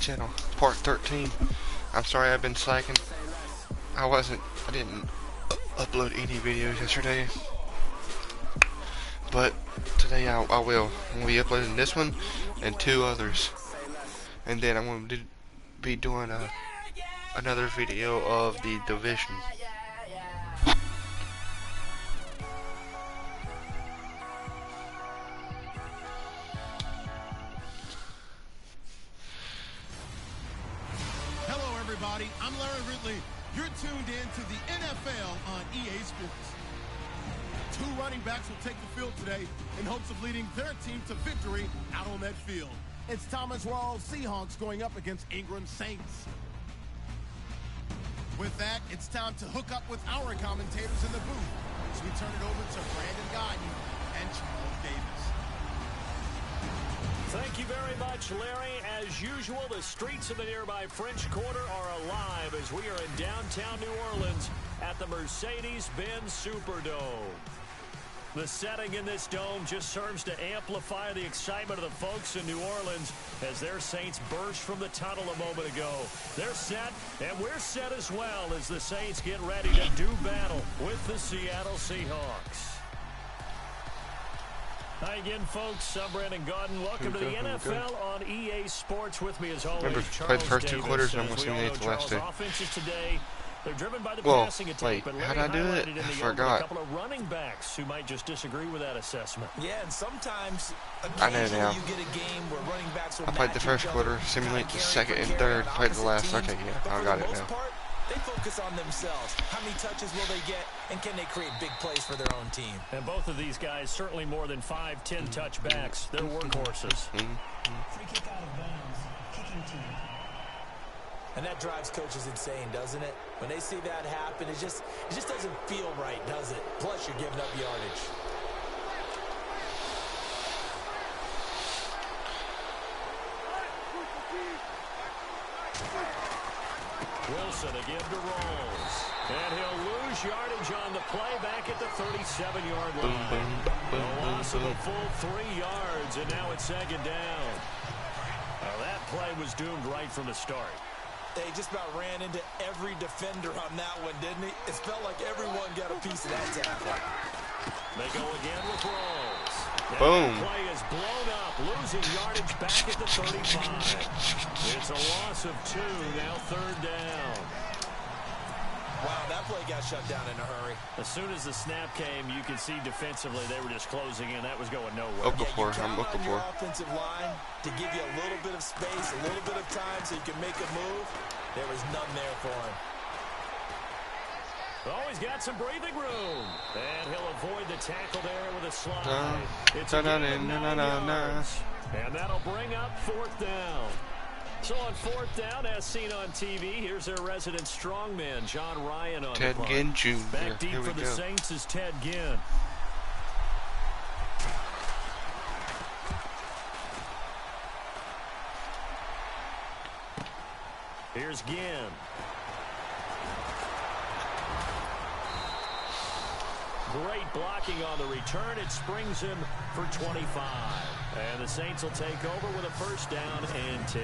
channel, part 13. I'm sorry I've been slacking. I didn't upload any videos yesterday, but today I will. I'm going to be uploading this one and 2 others, and then I'm going to be doing another video of the division. Hello everybody, I'm Larry Ridley. You're tuned in to the NFL on EA Sports. 2 running backs will take the field today in hopes of leading their team to victory out on that field. It's Thomas Rawls Seahawks going up against Ingram Saints. With that, it's time to hook up with our commentators in the booth as we turn it over to Brandon Guyton and Charles Davis. Thank you very much, Larry. As usual, the streets of the nearby French Quarter are alive as we are in downtown New Orleans at the Mercedes-Benz Superdome. The setting in this dome just serves to amplify the excitement of the folks in New Orleans as their Saints burst from the tunnel a moment ago. They're set, and we're set as well as the Saints get ready to do battle with the Seattle Seahawks. Hi again, folks. I'm Brandon Guyton. Welcome to the NFL on EA Sports. With me as always, Remember, Charles played the first Davis. 2 quarters and As almost we all know, eliminated the last 2. offenses today, they're driven by the Well, passing attack, wait, but how'd Larry I do highlighted it? in the I open forgot. a couple of running backs who might just disagree with that assessment. Yeah, and sometimes I know now. you get a game where running backs will I played the first quarter, simulate the second and third, played the last. Okay, yeah, I got it now. Part, they focus on themselves. How many touches will they get, and can they create big plays for their own team? And both of these guys, certainly more than 5-10 touchbacks. They're workhorses. Free kick out of bounds. Kicking team. And that drives coaches insane, doesn't it? When they see that happen, it just doesn't feel right, does it? Plus, you're giving up yardage. Wilson again to Rawls. And he'll lose yardage on the play back at the 37-yard line. A loss of a full 3 yards, and now it's 2nd down. Now that play was doomed right from the start. They just about ran into every defender on that one, didn't he? It felt like everyone got a piece of that tackle. They go again with Rawls. Boom. That play is blown up, losing yardage back at the 35. It's a loss of 2, now 3rd down. Wow, that play got shut down in a hurry. As soon as the snap came, you could see defensively they were just closing in. That was going nowhere. I'm looking for. Your offensive line to give you a little bit of space, a little bit of time so you can make a move. There was none there for him. Oh, he's got some breathing room. And he'll avoid the tackle there with a slide. It's a gain of 9 yards. And that'll bring up 4th down. So on 4th down, as seen on TV, here's their resident strongman, John Ryan on Ted the Ginn Jr. Back deep Here we for the go. Saints is Ted Ginn. Here's Ginn. Great blocking on the return. It springs him for 25. And the Saints will take over with a 1st down and 10.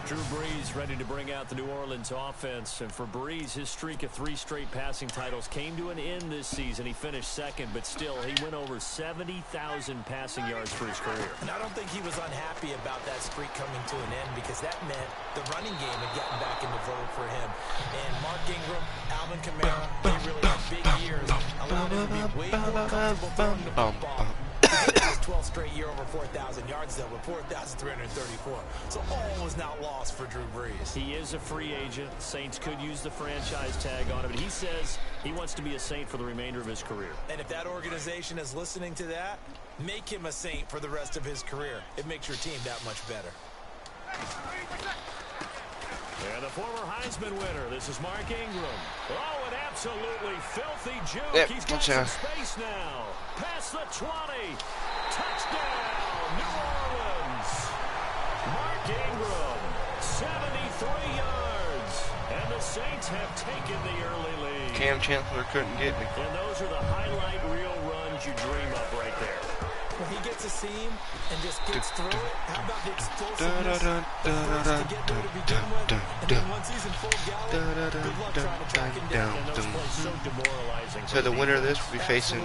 Drew Brees ready to bring out the New Orleans offense. And for Brees, his streak of 3 straight passing titles came to an end this season. He finished 2nd, but still, he went over 70,000 passing yards for his career. And I don't think he was unhappy about that streak coming to an end because that meant the running game had gotten back into vogue for him. And Mark Ingram, Alvin Kamara, they really had big years, allowed him to be way more comfortable throwing the football. He did his 12th straight year over 4,000 yards, though, with 4,334. So all was not lost for Drew Brees. He is a free agent. Saints could use the franchise tag on him, but he says he wants to be a Saint for the remainder of his career. And if that organization is listening to that, make him a Saint for the rest of his career. It makes your team that much better. And the former Heisman winner, this is Mark Ingram. Oh, an absolutely filthy juke. Yep, He's got some space now. Past the 20. Touchdown, New Orleans. Mark Ingram, 73 yards. And the Saints have taken the early lead. Cam Chancellor couldn't get me. And those are the highlight reel runs you dream up right there. When he gets a seam and just gets through it, how about the explosiveness, the force to get there to begin with, and then once he's in full gallop, good luck trying to track him down. And those plays so demoralizing. So the winner of this will be facing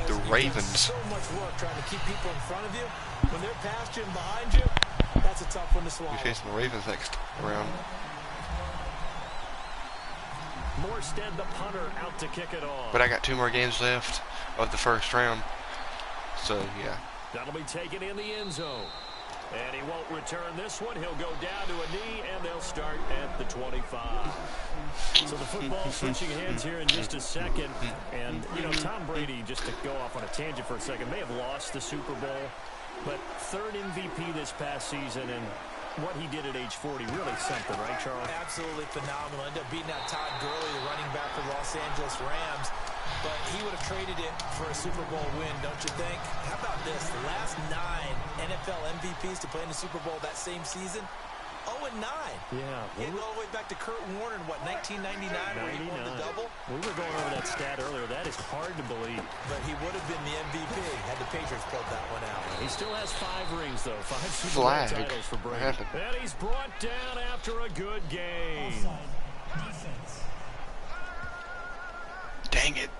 the Ravens. So much work trying to keep people in front of you. When they're past you and behind you, that's a tough one to swallow. We'll be facing the Ravens next round. Morstead, the punter, out to kick it off. But I got 2 more games left of the first round. So, yeah. That'll be taken in the end zone. And he won't return this one. He'll go down to a knee, and they'll start at the 25. So the football switching hands here in just a second. And, you know, Tom Brady, just to go off on a tangent for a second, may have lost the Super Bowl. But 3rd MVP this past season, and what he did at age 40, really something, right, Charles? Absolutely phenomenal. Ended up beating out Todd Gurley, the running back for the Los Angeles Rams. But he would have traded it for a Super Bowl win, don't you think? How about this? The last 9 NFL MVPs to play in the Super Bowl that same season, 0-9. Yeah. Getting all the way back to Kurt Warner in, what, 1999 when he won the double? We were going over that stat earlier. That is hard to believe. But he would have been the MVP had the Patriots pulled that one out. He still has 5 rings, though. 5 Super Bowl titles for Brady. And he's brought down after a good game. Offside. Defense. Dang it.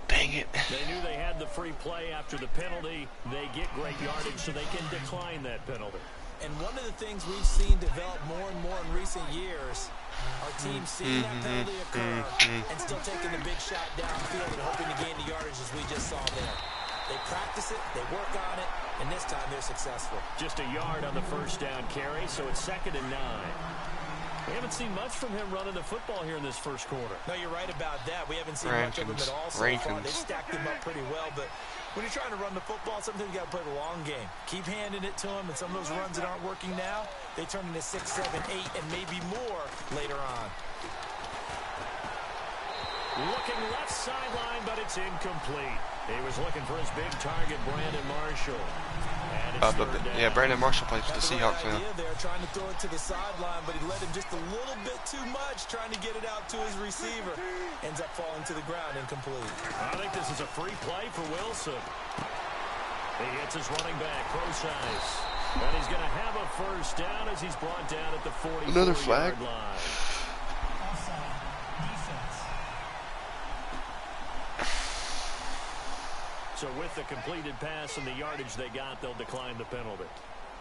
Dang it. They knew they had the free play after the penalty. They get great yardage, so they can decline that penalty. And one of the things we've seen develop more and more in recent years, our team seeing that penalty occur and still taking the big shot downfield and hoping to gain the yardage as we just saw there. They practice it, they work on it, and this time they're successful. Just a yard on the first down carry, so it's 2nd and 9. We haven't seen much from him running the football here in this first quarter. No, you're right about that. We haven't seen much of him at all so far. They stacked him up pretty well, but when you're trying to run the football, sometimes you got to play the long game. Keep handing it to him, and some of those runs that aren't working now, they turn into 6, 7, 8, and maybe more later on. Looking left sideline, but it's incomplete. He was looking for his big target, Brandon Marshall. And it's third down. Yeah, Brandon Marshall plays for the Seahawks now. They're trying to throw it to the sideline, but he led him just a little bit too much, trying to get it out to his receiver. Ends up falling to the ground, incomplete. I think this is a free play for Wilson. He hits his running back, Procise. And he's going to have a first down as he's brought down at the 44-yard line. Another flag. Offside. Defense. So with the completed pass and the yardage they got, they'll decline the penalty.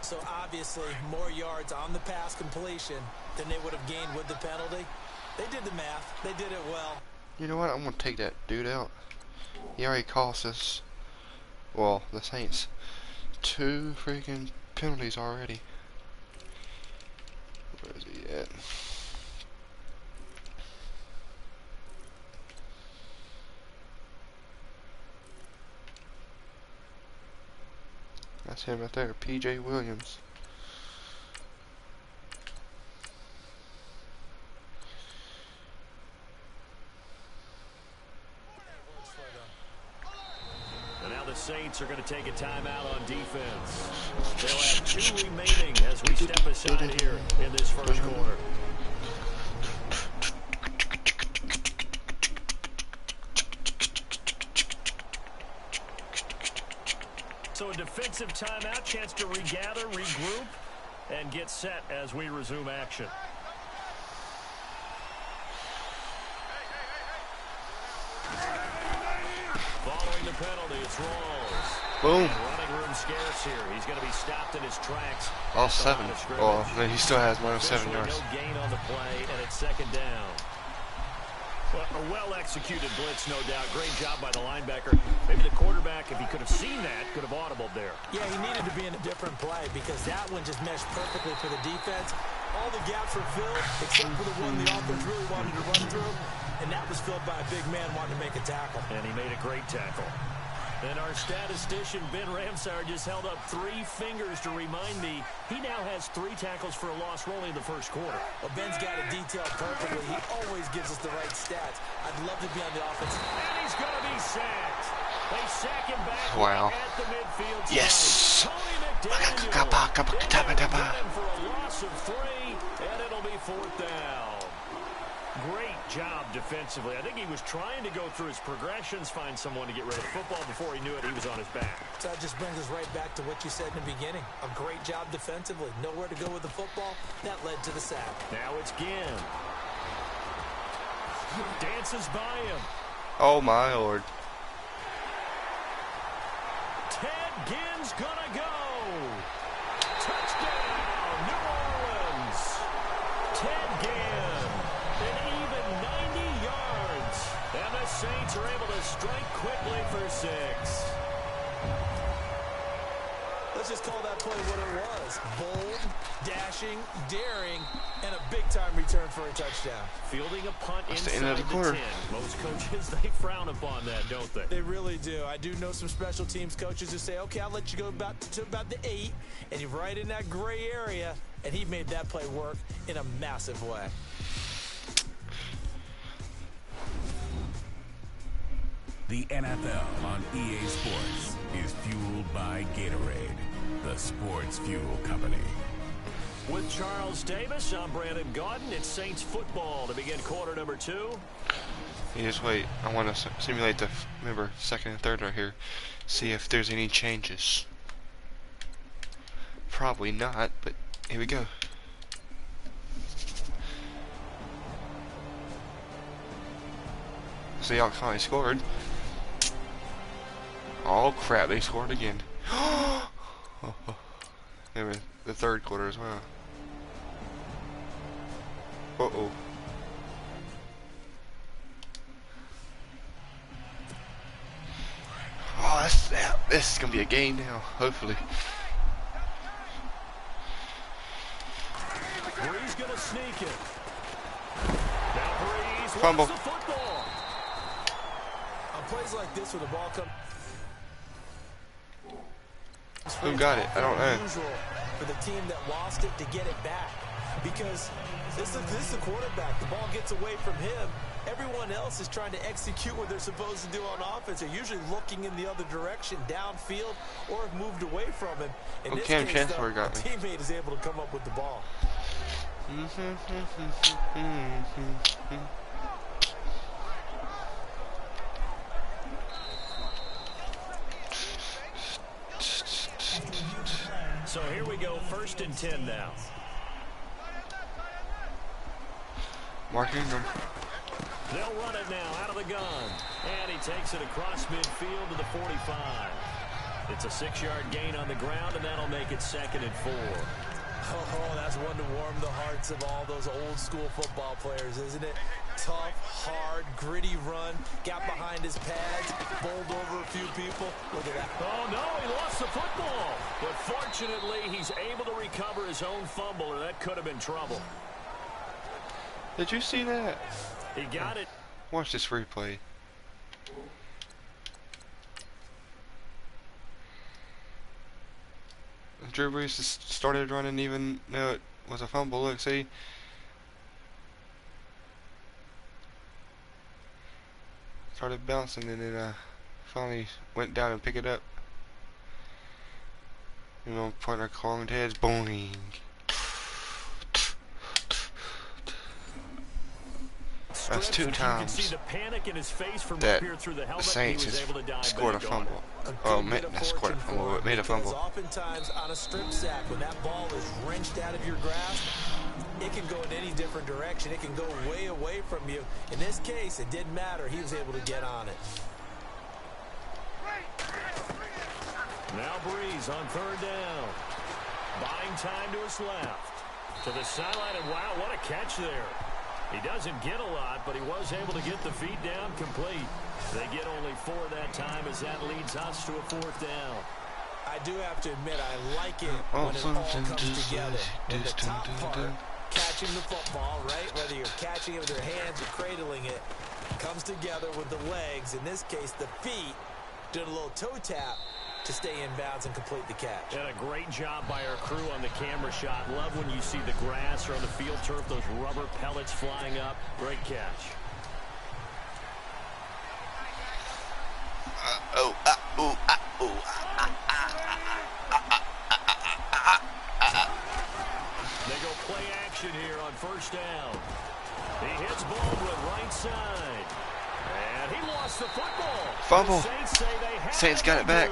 So obviously more yards on the pass completion than they would have gained with the penalty. They did the math. They did it well. You know what? I'm going to take that dude out. He already cost us, well, the Saints, 2 freaking penalties already. Where is he at? That's him right there, P.J. Williams. And now the Saints are going to take a timeout on defense. They'll have 2 remaining as we step aside here in this first quarter. So a defensive timeout, chance to regather, regroup, and get set as we resume action. Following the penalty, it's Rawls. Boom. Running room scarce here. He's going to be stopped in his tracks. All 7. Oh, no, he still has minus 7 yards. No gain on the play, and it's 2nd down. Well, a well-executed blitz, no doubt. Great job by the linebacker. Maybe the quarterback, if he could have seen that, could have audibled there. Yeah, he needed to be in a different play because that one just meshed perfectly for the defense. All the gaps were filled except for the one the offense really wanted to run through, and that was filled by a big man wanting to make a tackle. And he made a great tackle. And our statistician, Ben Ramsar, just held up 3 fingers to remind me he now has 3 tackles for a loss rolling in the first quarter. Well, Ben's got it detailed perfectly. He always gives us the right stats. I'd love to be on the offense. And he's going to be sacked. They sack him back Wow. at the midfield side. Yes. Tony McDaniel. For a loss of 3, and it'll be 4th down. Great job defensively. I think he was trying to go through his progressions, find someone to get rid of the football. Before he knew it, he was on his back. So that just brings us right back to what you said in the beginning. A great job defensively. Nowhere to go with the football. That led to the sack. Now it's Ginn. Dances by him. Oh my lord. Ted Ginn's gonna go. Touchdown, New Orleans. Ted Ginn, an even 90 yards. And the Saints are able to strike quickly for 6. Let's just call that play what it was. Bold, dashing, daring, and a big-time return for a touchdown. Fielding a punt That's the inside end of the quarter. 10. Most coaches, they frown upon that, don't they? They really do. I do know some special teams coaches who say, okay, I'll let you go to about the 8, and you're right in that gray area, and he made that play work in a massive way. The NFL on EA Sports is fueled by Gatorade, the sports fuel company. With Charles Davis, I'm Brandon Gaudin. It's Saints football to begin quarter number 2. You just wait. I want to simulate the second and third right here. See if there's any changes. Probably not, but here we go. See how Connie scored. Oh crap, they scored again. They were the third quarter as well. Uh-oh. Oh, this is going to be a game now, hopefully. Breeze going to sneak it. Now Breeze Fumble. lost the football. On plays like this where the ball comes... Who got it? I don't know. Unusual for the team that lost it to get it back, because this is the quarterback. The ball gets away from him. Everyone else is trying to execute what they're supposed to do on offense. They're usually looking in the other direction, downfield, or have moved away from him. In this Cam case, Chancellor though, got the me. teammate is able to come up with the ball. So here we go, 1st and 10 now. Mark Ingram. They'll run it now out of the gun. And he takes it across midfield to the 45. It's a 6-yard gain on the ground, and that'll make it 2nd and 4. Oh, that's one to warm the hearts of all those old school football players, isn't it? Tough, hard, gritty run, got behind his pads, bowled over a few people. Look at that. Oh, no, he lost the football. But fortunately, he's able to recover his own fumble, or that could have been trouble. Did you see that? He got it. Watch this replay. Drew Brees just started running even though it was a fumble. Look, see? Started bouncing and then finally went down and picked it up. You know, pointing our cloned heads. Boing. That's 2 times you can see the panic in his face from that up here through the helmet. the Saints he was able to dive scored a back on it. fumble. Oh, not scored a fumble, but made a fumble. Oftentimes on a strip sack, when that ball is wrenched out of your grasp, it can go in any different direction. It can go way away from you. In this case, it didn't matter. He was able to get on it. Now Breeze on 3rd down. Buying time to his left. To the sideline, and wow, what a catch there. He doesn't get a lot, but he was able to get the feet down complete. They get only 4 that time as that leads us to a 4th down. I do have to admit, I like it when it all comes together. When the top part, catching the football, right, whether you're catching it with your hands or cradling it, comes together with the legs, in this case the feet, doing a little toe tap to stay in bounds and complete the catch. And a great job by our crew on the camera shot. Love when you see the grass or on the field turf, those rubber pellets flying up. Great catch. They go play action here on 1st down. He hits Baldwin right side. And he lost the football. Fumble. The Saints say they have Saints got it back.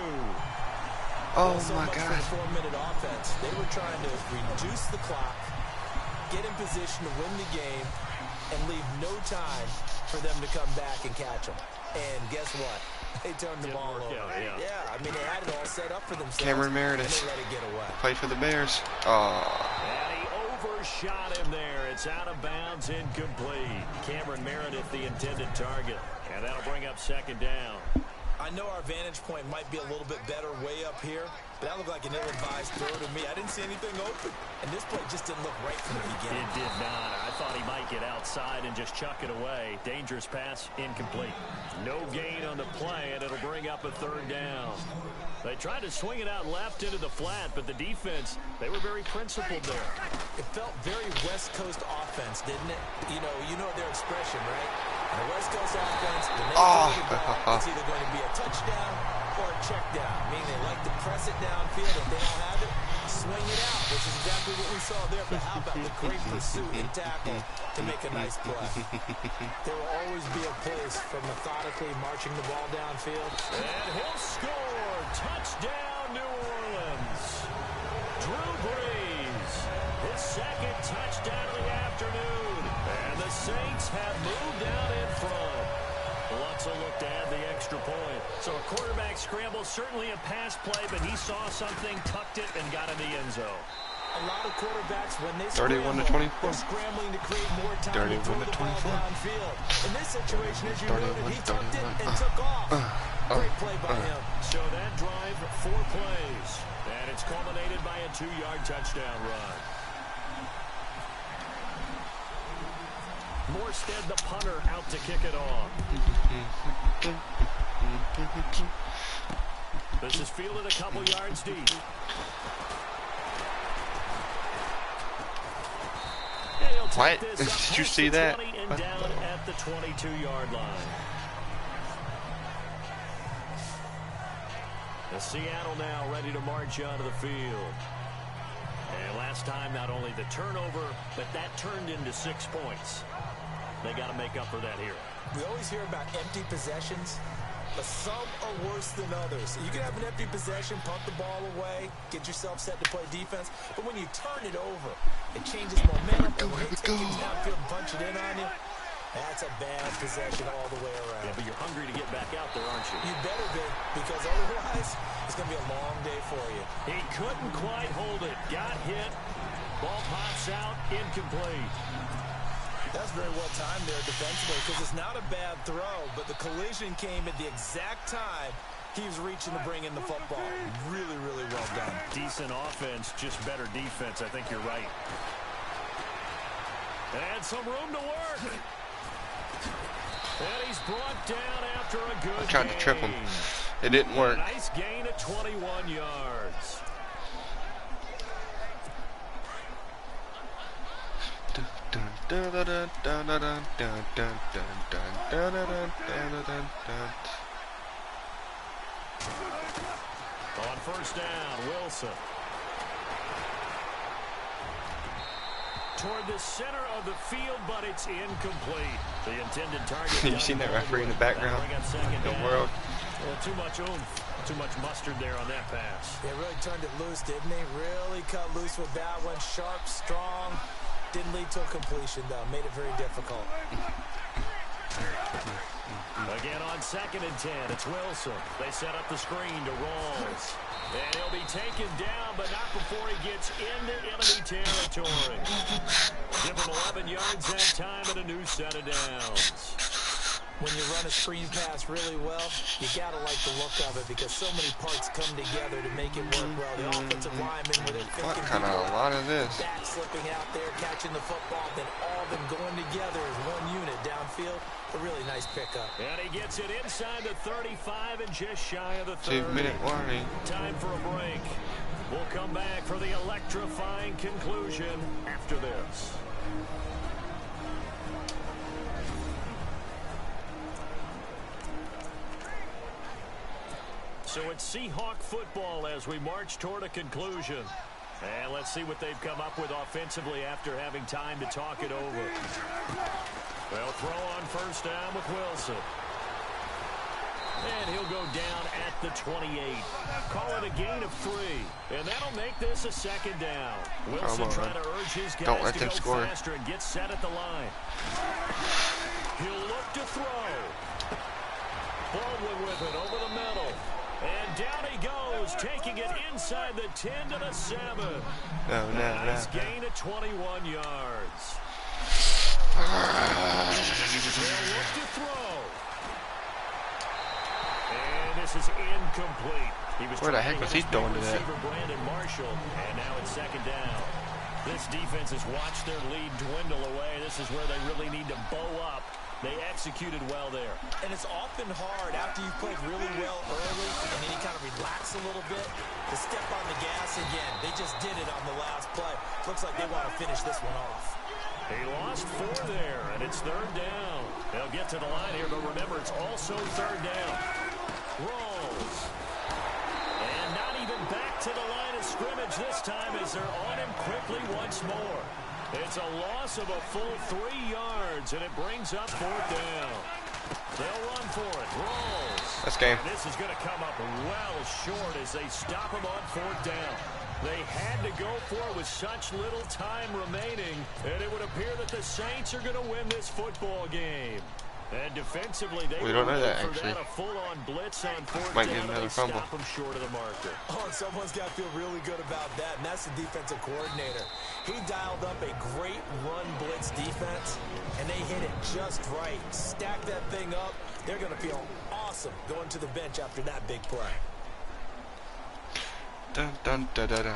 Oh so my much God. for the 4-minute offense. They were trying to reduce the clock, get in position to win the game, and leave no time for them to come back and catch them. And guess what? They turned the ball over. Yeah, I mean, they had it all set up for themselves. Cameron Meredith. And they let it get away. Played for the Bears. Oh. And he overshot him there. It's out of bounds, incomplete. Cameron Meredith, the intended target. And that'll bring up second down. I know our vantage point might be a little bit better way up here, but that looked like an ill-advised throw to me. I didn't see anything open, and this play just didn't look right from the beginning. It did not. I thought he might get outside and just chuck it away. Dangerous pass, incomplete. No gain on the play, and it'll bring up a third down. They tried to swing it out left into the flat, but the defense, they were very principled there. It felt very West Coast offense, didn't it? You know their expression, right? And the West Coast offense, when they throw the ball, it's either going to be a touchdown or a check down. Meaning they like to press it downfield. If they don't have it, swing it out, which is exactly what we saw there. But how about the great pursuit and tackle to make a nice play? There will always be a place for methodically marching the ball downfield. And he'll score. Touchdown, New Orleans. Drew Brees, his second touchdown of the afternoon. And the Saints have moved down in front. Lutz will look to add the extra point. So a quarterback scramble, certainly a pass play, but he saw something, tucked it, and got in the end zone. A lot of quarterbacks, when they 31 to scramble, 24. they're scrambling to create more time to 31 throw to the ball 24. downfield. In this situation, as you 31, noted, he tucked it 31. and took off. Great play by him. So that drive, 4 plays. And it's culminated by a 2-yard touchdown run. Morstead, the punter, out to kick it off. This is fielded a couple yards deep. And he'll take What? this up Did you past see the that? 20 and down at the 22-yard line. The Seattle now ready to march onto the field. And last time, not only the turnover, but that turned into 6 points. They got to make up for that here. We always hear about empty possessions, but some are worse than others. You can have an empty possession, punt the ball away, get yourself set to play defense, but when you turn it over, it changes momentum, and when they take it downfield and punch it in on you, that's a bad possession all the way around. Yeah, but you're hungry to get back out there, aren't you? You better be, because otherwise, it's going to be a long day for you. He couldn't quite hold it. Got hit. Ball pops out. Incomplete. That's very well timed there defensively, because it's not a bad throw, but the collision came at the exact time he was reaching to bring in the football. Really, really well done. Decent offense, just better defense. I think you're right. And some room to work. And he's brought down after a good I tried to trip him. It didn't work. Nice gain of 21 yards. On first down, Wilson. Toward the center of the field, but it's incomplete. The intended target. You seen that referee in the background? The world. Well, too much oomph, too much mustard there on that pass. They really turned it loose, didn't they? Really cut loose with that one. Sharp, strong. Didn't lead to a completion, though. Made it very difficult. Again on 2nd and 10, it's Wilson. They set up the screen to Rawls. And he'll be taken down, but not before he gets into enemy territory. Give him 11 yards that time and a new set of downs. When you run a screen pass really well, you got to like the look of it because so many parts come together to make it work well. The offensive lineman with it What faking kind of a lot of this? back slipping out there, catching the football, then all of them going together as one unit downfield. A really nice pickup. And he gets it inside the 35 and just shy of the 30. 2-minute warning. Time for a break. We'll come back for the electrifying conclusion after this. So it's Seahawk football as we march toward a conclusion. And let's see what they've come up with offensively after having time to talk it over. They'll throw on first down with Wilson. And he'll go down at the 28. Call it a gain of 3. And that'll make this a second down. Wilson trying to urge his guys to go faster and get set at the line. He'll look to throw. Baldwin with it over the middle. And down he goes, taking it inside the 10 to the 7. Nice gain of 21 yards. They'll look to throw. And this is incomplete. Where the heck was he throwing to that? Brandon Marshall, and now it's second down. This defense has watched their lead dwindle away. This is where they really need to bow up. They executed well there. And it's often hard after you've played really well early and then you kind of relax a little bit to step on the gas again. They just did it on the last play. Looks like they want to finish this one off. He lost 4 there, and it's third down. They'll get to the line here, but remember, it's also third down. Rolls. And not even back to the line of scrimmage this time as they're on him quickly once more. It's a loss of a full 3 yards, and it brings up fourth down. They'll run for it. Rolls. That's game. And this is going to come up well short as they stop him on fourth down. They had to go for it with such little time remaining, and it would appear that the Saints are going to win this football game. And defensively, they don't know that, for actually. that a full-on blitz on fourth Might down, get another and they fumble. stop him short of the marker. Oh, someone's got to feel really good about that, and that's the defensive coordinator. He dialed up a great run blitz defense, and they hit it just right. Stack that thing up. They're going to feel awesome going to the bench after that big play. Dun, dun, da, da, da,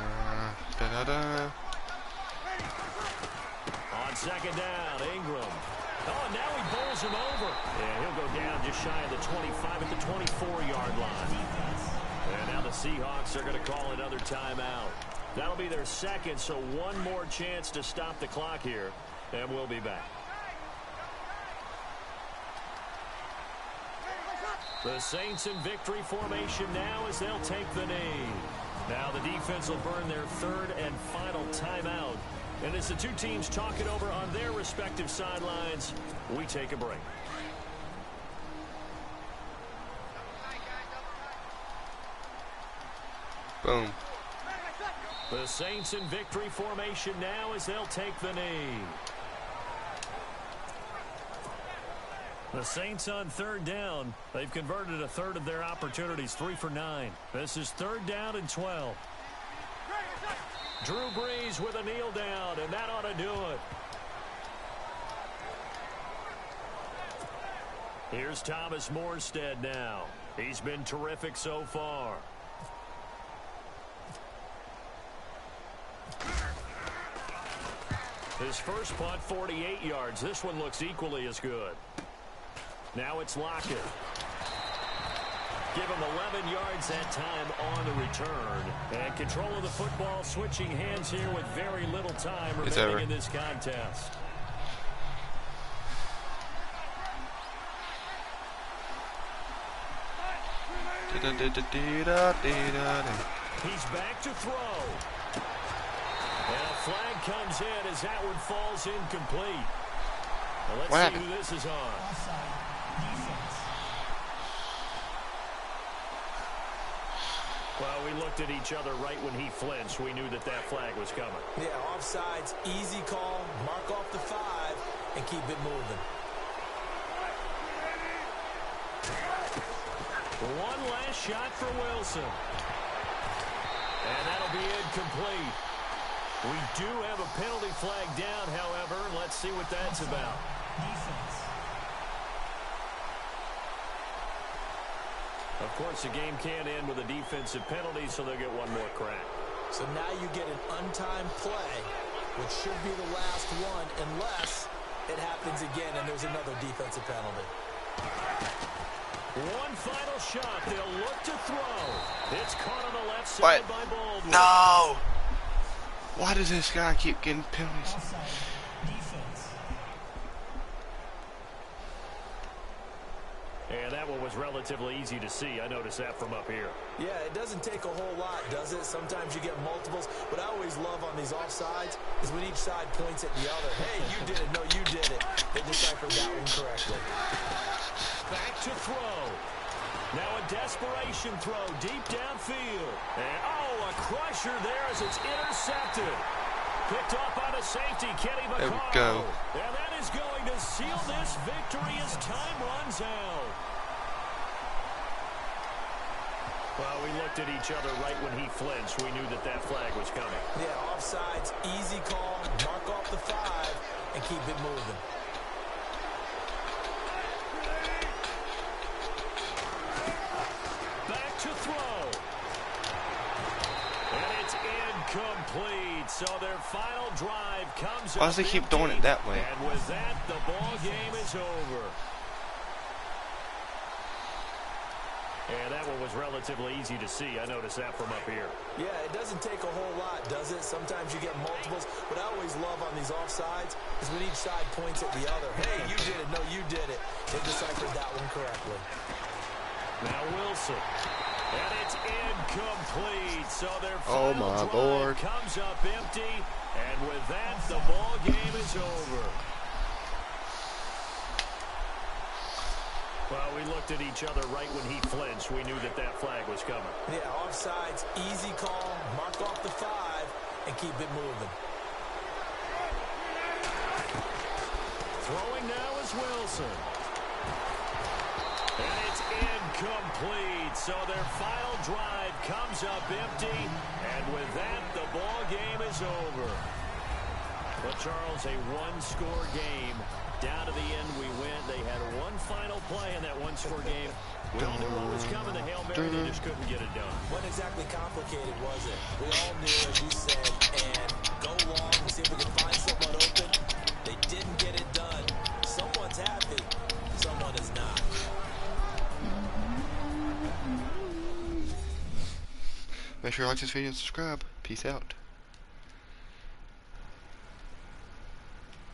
da, da, da. On second down, Ingram. Oh, and now he bowls him over. Yeah, he'll go down just shy of the 25 at the 24-yard line. And now the Seahawks are going to call another timeout. That'll be their second, so one more chance to stop the clock here, and we'll be back. The Saints in victory formation now as they'll take the knee. Now the defense will burn their third and final timeout. And as the two teams talk it over on their respective sidelines, we take a break. Boom. The Saints in victory formation now as they'll take the knee. The Saints on third down. They've converted a third of their opportunities, 3 for 9. This is third down and 12. Drew Brees with a kneel down, and that ought to do it. Here's Thomas Morstead now. He's been terrific so far. His first punt, 48 yards. This one looks equally as good. Now it's Lockett. Give him 11 yards that time on the return. And control of the football, switching hands here with very little time remaining in this contest. He's back to throw. And a flag comes in as that one falls incomplete. Well, let's see who this is on. Well, we looked at each other right when he flinched. We knew that that flag was coming. Yeah, offsides, easy call, mark off the 5, and keep it moving. One last shot for Wilson. And that'll be incomplete. We do have a penalty flag down, however. Let's see what that's about. Defense. Of course, the game can't end with a defensive penalty, so they'll get one more crack. So now you get an untimed play, which should be the last one, unless it happens again and there's another defensive penalty. One final shot. They'll look to throw. It's caught on the left side by Baldwin. No! Why does this guy keep getting penalties? Offside. Defense. And that one was relatively easy to see. I noticed that from up here. Yeah, it doesn't take a whole lot, does it? Sometimes you get multiples. What I always love on these offsides is when each side points at the other. Hey, you did it. No, you did it. They deciphered that one correctly. Back to throw. Now a desperation throw deep downfield. And, oh, a crusher there as it's intercepted. Picked off by the safety, Kenny McCall. There we go. And that is going to seal this victory as time runs out. Well, we looked at each other right when he flinched. We knew that that flag was coming. Yeah, offsides, easy call, mark off the 5, and keep it moving. Back to throw. And it's incomplete. So their final drive comes up. Why does he keep doing it that way? And with that, the ball game is over. And that one was relatively easy to see. I noticed that from up here. Yeah, it doesn't take a whole lot, does it? Sometimes you get multiples. What I always love on these offsides is when each side points at the other. Hey, you did it. No, you did it. They deciphered that one correctly. Now Wilson. And it's incomplete. So their Oh, final my drive Lord. comes up empty. And with that, the ball game is over. Well, we looked at each other right when he flinched. We knew that that flag was coming. Yeah, offsides, easy call, mark off the 5, and keep it moving. Throwing now is Wilson. And it's incomplete. So their final drive comes up empty. And with that, the ball game is over. Well, Charles, a one-score game. Down to the end, we went. They had one final play in that one-score game. We all knew what was coming. The Hail Mary, they just couldn't get it done. Wasn't exactly complicated, was it? We all knew, as you said, and go long and see if we can find someone open. They didn't get it done. Someone's happy. Someone is not. Make sure you like this video and subscribe. Peace out.